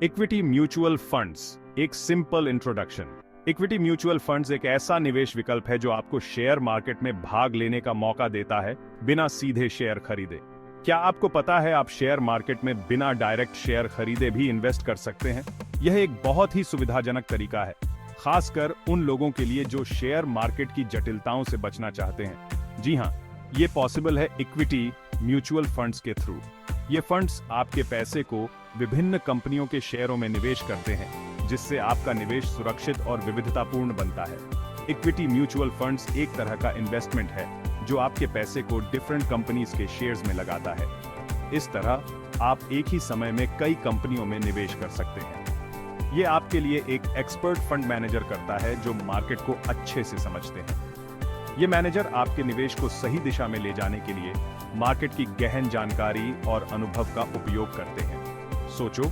Equity mutual funds, एक simple introduction. Equity mutual funds एक ऐसा निवेश विकल्प है जो आपको शेयर मार्केट में भाग लेने का मौका देता है बिना सीधे शेयर खरीदे। क्या आपको पता है आप शेयर मार्केट में बिना डायरेक्ट शेयर खरीदे भी इन्वेस्ट कर सकते हैं? यह एक बहुत ही सुविधाजनक तरीका है, खासकर उन लोगों के लिए जो शेयर मार्केट की जटिलताओं से बचना चाहते हैं। जी हाँ, ये पॉसिबल है इक्विटी म्यूचुअल फंड्स के थ्रू। ये फंड्स आपके पैसे को विभिन्न कंपनियों के शेयरों में निवेश करते हैं, जिससे आपका निवेश सुरक्षित और विविधतापूर्ण बनता है। इक्विटी म्यूचुअल फंड्स एक तरह का इन्वेस्टमेंट है जो आपके पैसे को डिफरेंट कंपनीज के शेयर्स में लगाता है। इस तरह आप एक ही समय में कई कंपनियों में निवेश कर सकते हैं। ये आपके लिए एक एक्सपर्ट फंड मैनेजर करता है जो मार्केट को अच्छे से समझते हैं। ये मैनेजर आपके निवेश को सही दिशा में ले जाने के लिए मार्केट की गहन जानकारी और अनुभव का उपयोग करते हैं। सोचो,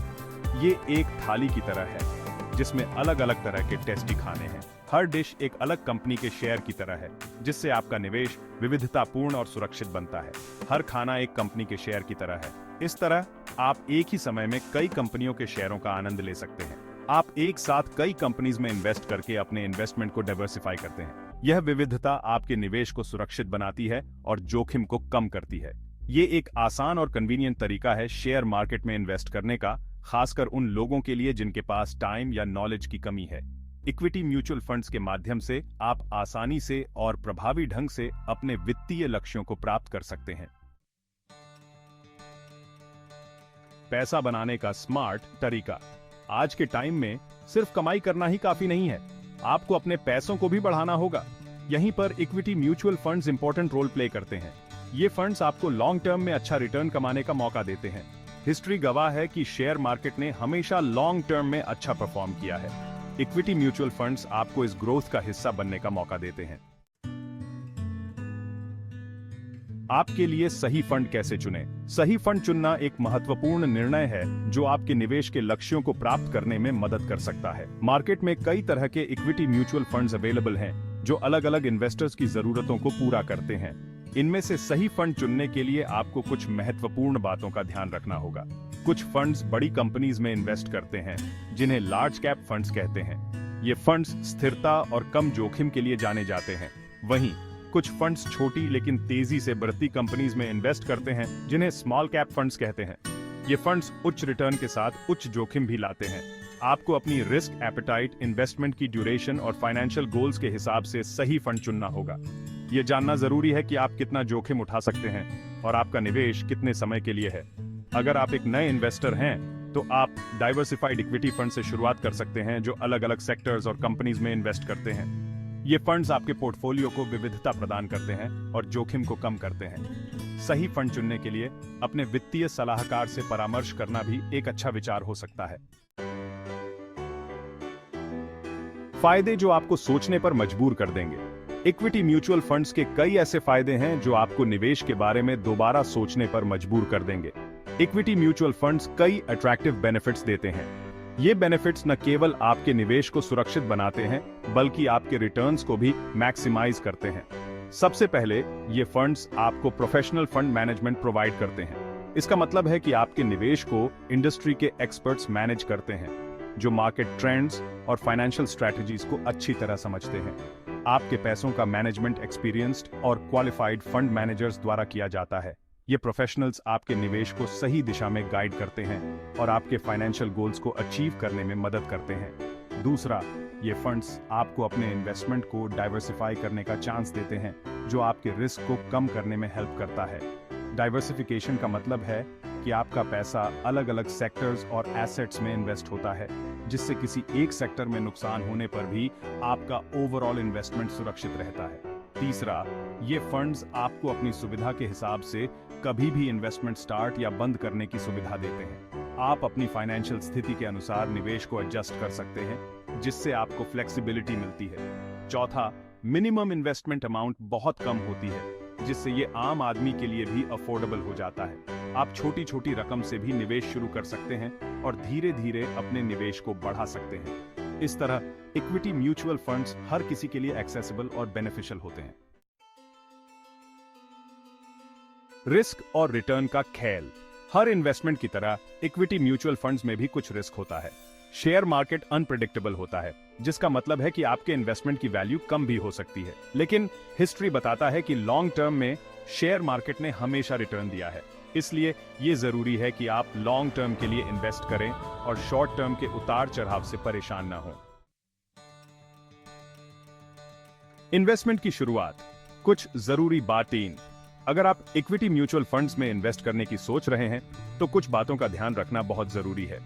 ये एक थाली की तरह है जिसमें अलग अलग तरह के टेस्टी खाने हैं। हर डिश एक अलग कंपनी के शेयर की तरह है, जिससे आपका निवेश विविधतापूर्ण और सुरक्षित बनता है। हर खाना एक कंपनी के शेयर की तरह है। इस तरह आप एक ही समय में कई कंपनियों के शेयरों का आनंद ले सकते हैं। आप एक साथ कई कंपनीज में इन्वेस्ट करके अपने इन्वेस्टमेंट को डाइवर्सिफाई करते हैं। यह विविधता आपके निवेश को सुरक्षित बनाती है और जोखिम को कम करती है। ये एक आसान और कन्वीनियंट तरीका है शेयर मार्केट में इन्वेस्ट करने का, खासकर उन लोगों के लिए जिनके पास टाइम या नॉलेज की कमी है। इक्विटी म्यूचुअल फंड्स के माध्यम से आप आसानी से और प्रभावी ढंग से अपने वित्तीय लक्ष्यों को प्राप्त कर सकते हैं। पैसा बनाने का स्मार्ट तरीका। आज के टाइम में सिर्फ कमाई करना ही काफी नहीं है, आपको अपने पैसों को भी बढ़ाना होगा। यहीं पर equity mutual funds important role play करते हैं। ये फंड्स आपको लॉन्ग टर्म में अच्छा रिटर्न कमाने का मौका देते हैं। हिस्ट्री गवाह है कि शेयर मार्केट ने हमेशा लॉन्ग टर्म में अच्छा परफॉर्म किया है। इक्विटी म्यूचुअल फंड्स आपको इस ग्रोथ का हिस्सा बनने का मौका देते हैं। आपके लिए सही फंड कैसे चुनें? सही फंड चुनना एक महत्वपूर्ण निर्णय है जो आपके निवेश के लक्ष्यों को प्राप्त करने में मदद कर सकता है। मार्केट में कई तरह के इक्विटी म्यूचुअल फंड्स अवेलेबल हैं जो अलग अलग इन्वेस्टर्स की जरूरतों को पूरा करते हैं। इनमें से सही फंड चुनने के लिए आपको कुछ महत्वपूर्ण बातों का ध्यान रखना होगा। कुछ फंड्स बड़ी कंपनीज में इन्वेस्ट करते हैं, जिन्हें लार्ज कैप फंड्स कहते हैं। ये फंड्स स्थिरता और कम जोखिम के लिए जाने जाते हैं। वहीं कुछ फंड्स छोटी लेकिन तेजी से बढ़ती कंपनीज में इन्वेस्ट करते हैं, जिन्हें स्मॉल कैप फंड्स कहते हैं। ये फंड्स उच्च रिटर्न के साथ उच्च जोखिम भी लाते हैं। आपको अपनी रिस्क एपेटाइट, इन्वेस्टमेंट की ड्यूरेशन और फाइनेंशियल गोल्स के हिसाब से सही फंड चुनना होगा। ये जानना जरूरी है कि आप कितना जोखिम उठा सकते हैं और आपका निवेश कितने समय के लिए है। अगर आप एक नए इन्वेस्टर हैं, तो आप डाइवर्सिफाइड इक्विटी फंड से शुरुआत कर सकते हैं जो अलग अलग सेक्टर्स और कंपनीज में इन्वेस्ट करते हैं। ये फंड्स आपके पोर्टफोलियो को विविधता प्रदान करते हैं और जोखिम को कम करते हैं। सही फंड चुनने के लिए अपने वित्तीय सलाहकार से परामर्श करना भी एक अच्छा विचार हो सकता है। फायदे जो आपको सोचने पर मजबूर कर देंगे। इक्विटी म्यूचुअल फंड्स के कई ऐसे फायदे हैं जो आपको निवेश के बारे में दोबारा सोचने पर मजबूर कर देंगे। इक्विटी म्यूचुअल फंड्स कई अट्रैक्टिव बेनिफिट्स देते हैं। ये बेनिफिट्स न केवल आपके निवेश को सुरक्षित बनाते हैं, बल्कि आपके रिटर्न्स को भी मैक्सिमाइज करते हैं। सबसे पहले, ये फंड्स आपको प्रोफेशनल फंड मैनेजमेंट प्रोवाइड करते हैं। इसका मतलब है कि आपके निवेश को इंडस्ट्री के एक्सपर्ट्स मैनेज करते हैं, जो मार्केट ट्रेंड्स और फाइनेंशियल स्ट्रेटजीज को अच्छी तरह समझते हैं। आपके पैसों का मैनेजमेंट एक्सपीरियंस्ड और क्वालिफाइड फंड मैनेजर्स द्वारा किया जाता है। ये प्रोफेशनल्स आपके निवेश को सही दिशा में गाइड करते हैं और आपके फाइनेंशियल गोल्स को अचीव करने में मदद करते हैं। दूसरा, ये फंड्स आपको अपने इन्वेस्टमेंट को डाइवर्सिफाई करने का चांस देते हैं, जो आपके रिस्क को कम करने में हेल्प करता है। डाइवर्सिफिकेशन का मतलब है कि आपका पैसा अलग अलग सेक्टर्स और एसेट्स में इन्वेस्ट होता है, जिससे किसी एक सेक्टर में नुकसान होने पर भी आपका ओवरऑल इन्वेस्टमेंट सुरक्षित रहता है। तीसरा, ये फंड्स आपको अपनी सुविधा के हिसाब से कभी भी इन्वेस्टमेंट स्टार्ट या बंद करने की सुविधा देते हैं। आप अपनी फाइनेंशियल स्थिति के अनुसार निवेश को एडजस्ट कर सकते हैं, जिससे आपको फ्लेक्सिबिलिटी मिलती है। चौथा, मिनिमम इन्वेस्टमेंट अमाउंट बहुत कम होती है, जिससे ये आम आदमी के लिए भी अफोर्डेबल हो जाता है। आप छोटी छोटी रकम से भी निवेश शुरू कर सकते हैं और धीरे धीरे अपने निवेश को बढ़ा सकते हैं। इस तरह इक्विटी म्यूचुअल फंड्स हर किसी के लिए एक्सेसिबल और बेनिफिशियल होते हैं। रिस्क और रिटर्न का खेल। हर इन्वेस्टमेंट की तरह इक्विटी म्यूचुअल फंड्स में भी कुछ रिस्क होता है। शेयर मार्केट अनप्रेडिक्टेबल होता है, जिसका मतलब है कि आपके इन्वेस्टमेंट की वैल्यू कम भी हो सकती है। लेकिन हिस्ट्री बताता है कि लॉन्ग टर्म में शेयर मार्केट ने हमेशा रिटर्न दिया है। इसलिए ये जरूरी है कि आप लॉन्ग टर्म के लिए इन्वेस्ट करें और शॉर्ट टर्म के उतार चढ़ाव से परेशान ना हो। इन्वेस्टमेंट की शुरुआत, कुछ जरूरी बातें। अगर आप इक्विटी म्यूचुअल फंड्स में इन्वेस्ट करने की सोच रहे हैं तो कुछ बातों का ध्यान रखना बहुत जरूरी है।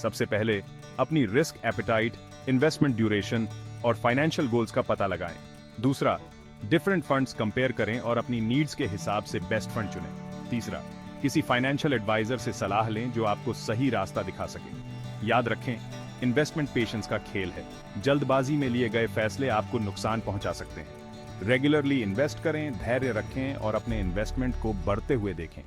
सबसे पहले अपनी रिस्क एपेटाइट, इन्वेस्टमेंट ड्यूरेशन और फाइनेंशियल गोल्स का पता लगाएं। दूसरा, डिफरेंट फंड्स कंपेयर करें और अपनी नीड्स के हिसाब से बेस्ट फंड चुनें। तीसरा, किसी फाइनेंशियल एडवाइजर से सलाह लें जो आपको सही रास्ता दिखा सके। याद रखें, इन्वेस्टमेंट पेशेंस का खेल है। जल्दबाजी में लिए गए फैसले आपको नुकसान पहुंचा सकते हैं। रेगुलरली इन्वेस्ट करें, धैर्य रखें और अपने इन्वेस्टमेंट को बढ़ते हुए देखें।